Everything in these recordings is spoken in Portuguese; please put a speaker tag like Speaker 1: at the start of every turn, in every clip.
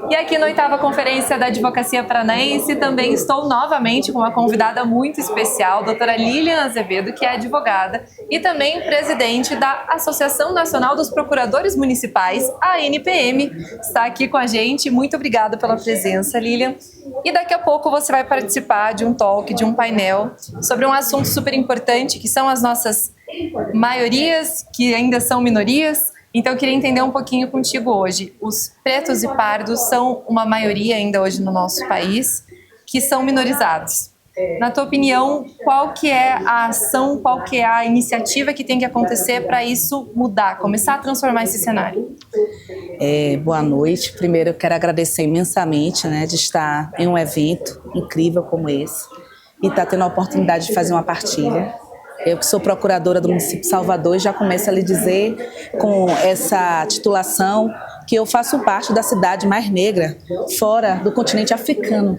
Speaker 1: E aqui na 8ª Conferência da Advocacia Paranaense também estou novamente com uma convidada muito especial, doutora Lilian Azevedo, que é advogada e também presidente da Associação Nacional dos Procuradores Municipais, a ANPM, está aqui com a gente. Muito obrigada pela presença, Lilian. E daqui a pouco você vai participar de um talk, de um painel, sobre um assunto super importante, que são as nossas maiorias, que ainda são minorias. Então eu queria entender um pouquinho contigo hoje. Os pretos e pardos são uma maioria ainda hoje no nosso país, que são minorizados. Na tua opinião, qual que é a ação, qual que é a iniciativa que tem que acontecer para isso mudar, começar a transformar esse cenário?
Speaker 2: Boa noite. Primeiro eu quero agradecer imensamente, de estar em um evento incrível como esse e estar tendo a oportunidade de fazer uma partilha. Eu que sou procuradora do município de Salvador e já começo a lhe dizer com essa titulação que eu faço parte da cidade mais negra fora do continente africano,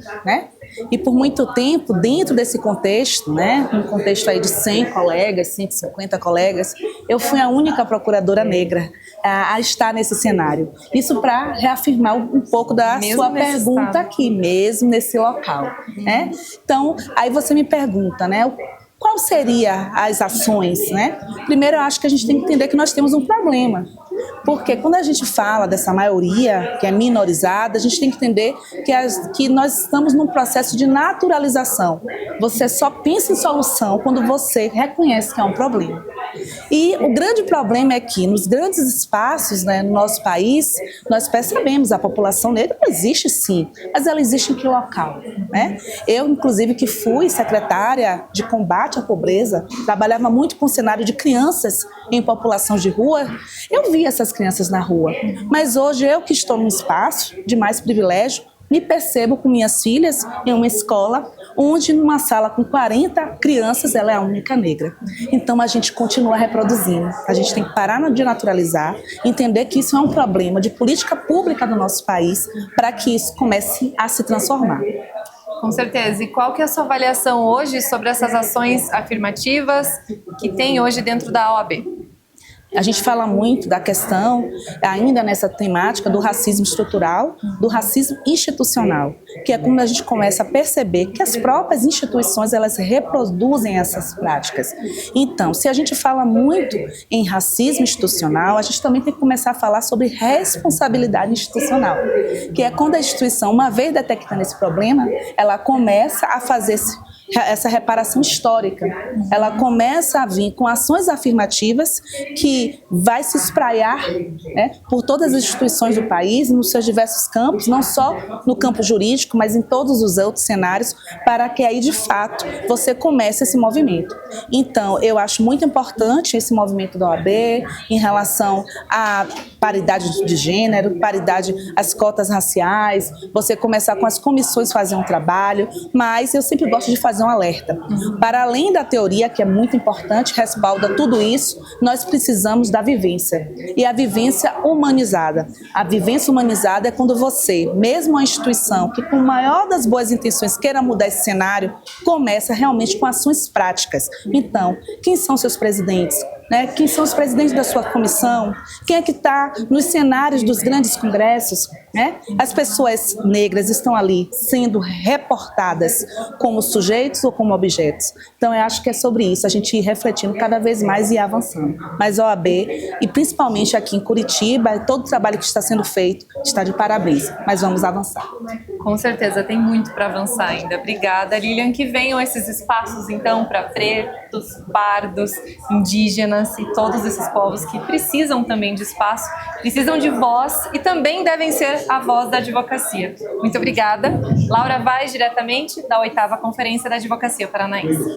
Speaker 2: E por muito tempo, dentro desse contexto, um contexto aí de 100 colegas, 150 colegas, eu fui a única procuradora negra a estar nesse cenário. Isso para reafirmar um pouco da sua pergunta aqui, mesmo nesse local, Então, aí você me pergunta, qual seriam as ações, Primeiro, eu acho que a gente tem que entender que nós temos um problema. Porque quando a gente fala dessa maioria que é minorizada, a gente tem que entender que nós estamos num processo de naturalização. Você só pensa em solução quando você reconhece que é um problema. E o grande problema é que nos grandes espaços no nosso país, nós percebemos a população negra existe sim, mas ela existe em que local? Eu, inclusive, que fui secretária de combate à pobreza, trabalhava muito com o cenário de crianças em população de rua, eu vi essas crianças na rua. Mas hoje eu que estou num espaço de mais privilégio, me percebo com minhas filhas em uma escola onde numa sala com 40 crianças ela é a única negra. Então a gente continua reproduzindo. A gente tem que parar de naturalizar, entender que isso é um problema de política pública do nosso país para que isso comece a se transformar.
Speaker 1: Com certeza. E qual que é a sua avaliação hoje sobre essas ações afirmativas que tem hoje dentro da OAB?
Speaker 2: A gente fala muito da questão, ainda nessa temática, do racismo estrutural, do racismo institucional, que é quando a gente começa a perceber que as próprias instituições, elas reproduzem essas práticas. Então, se a gente fala muito em racismo institucional, a gente também tem que começar a falar sobre responsabilidade institucional, que é quando a instituição, uma vez detectando esse problema, ela começa a fazer essa reparação histórica. Ela começa a vir com ações afirmativas que vai se espraiar por todas as instituições do país, nos seus diversos campos, não só no campo jurídico, mas em todos os outros cenários, para que aí, de fato, você comece esse movimento. Então, eu acho muito importante esse movimento da OAB em relação à paridade de gênero, paridade às cotas raciais, você começar com as comissões fazer um trabalho, mas eu sempre gosto de fazer um alerta. Para além da teoria, que é muito importante, respalda tudo isso, nós precisamos da vivência. E a vivência humanizada. A vivência humanizada é quando você, mesmo uma instituição que com a maior das boas intenções queira mudar esse cenário, começa realmente com ações práticas. Então, quem são seus presidentes? Quem são os presidentes da sua comissão? Quem é que está nos cenários dos grandes congressos? As pessoas negras estão ali sendo reportadas como sujeitos ou como objetos. Então, eu acho que é sobre isso, a gente ir refletindo cada vez mais e ir avançando. Mas a OAB, e principalmente aqui em Curitiba, todo o trabalho que está sendo feito está de parabéns, mas vamos avançar.
Speaker 1: Com certeza, tem muito para avançar ainda. Obrigada, Lilian. Que venham esses espaços, então, para pretos, pardos, indígenas e todos esses povos que precisam também de espaço, precisam de voz e também devem ser a voz da advocacia. Muito obrigada. Laura Vaz, diretamente da 8ª Conferência da Advocacia Paranaense.